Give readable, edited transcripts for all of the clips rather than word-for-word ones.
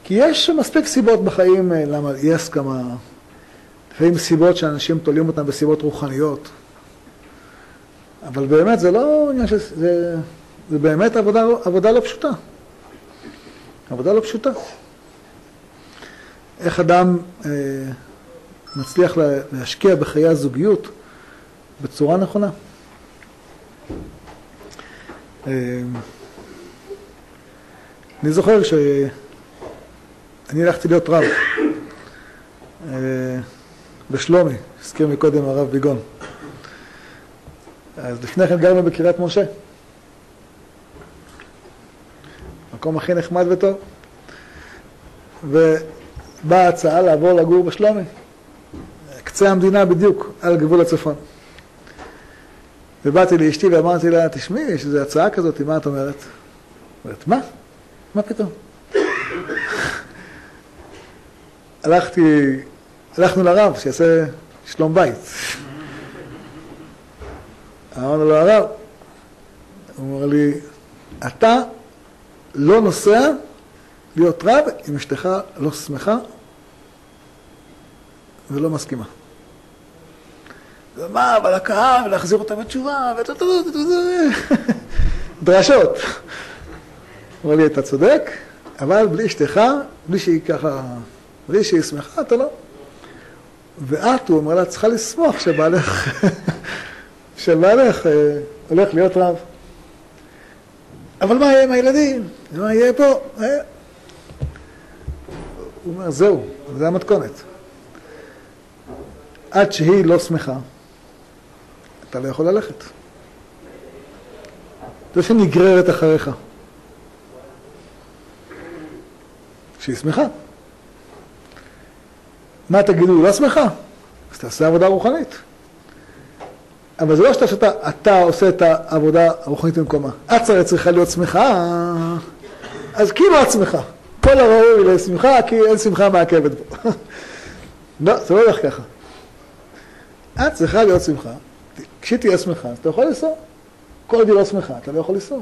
כי יש מספיק סיבות בחיים למה יש הסכמה. לפעמים סיבות שאנשים תולים אותם בסיבות רוחניות. אבל באמת זה לא עניין זה באמת עבודה לא פשוטה. עבודה לא פשוטה. איך אדם מצליח להשקיע בחיי הזוגיות בצורה נכונה. אני זוכר שאני הלכתי להיות רב בשלומי, הזכיר מקודם הרב ביגון. אז לפני כן גרנו בקריית משה. מקום הכי נחמד וטוב. ובאה הצעה לעבור לגור בשלומי. קצה המדינה בדיוק, על גבול הצפון. ובאתי לאשתי ואמרתי לה, תשמעי, יש איזו הצעה כזאת, מה את אומרת? אומרת, מה? מה פתאום? הלכנו לרב שיעשה שלום בית. אמרנו לו, הרב, הוא אומר לי, אתה לא נוסע להיות רב אם אשתך לא שמחה ולא מסכימה. ומה, אבל הקהל, ולהחזיר אותה בתשובה, דרשות. אמר לי, אתה צודק, אבל בלי אשתך, בלי שהיא ככה, בלי שהיא שמחה, אתה לא. ואת, הוא אומר לה, צריכה לשמוח שבעלך הולך להיות רב. אבל מה יהיה עם הילדים? מה יהיה פה? הוא אומר, זהו, זה המתכונת. עד שהיא לא שמחה, אתה לא יכול ללכת. זה שנגררת אחריך. שהיא שמחה. מה תגידו, היא לא שמחה? אז תעשה עבודה רוחנית. אבל זה לא שאתה עושה את העבודה הרוחנית במקומה. את צריכה להיות שמחה, אז כאילו את שמחה. כל הראוי לשמחה, כי אין שמחה מעכבת פה. לא, זה לא הולך ככה. את צריכה להיות שמחה. כשהיא תהיה שמחה, אז אתה יכול לנסוע. כל עוד היא לא שמחה, אתה לא יכול לנסוע.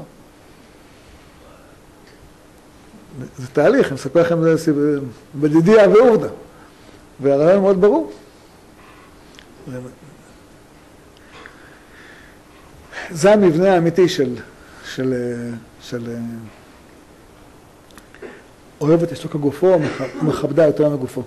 זה תהליך, אני מספר לכם בדידיה ועובדה. והרעיון מאוד ברור. זה המבנה האמיתי של אוהבת אשתו כגופו, ומכבדה יותר מגופו.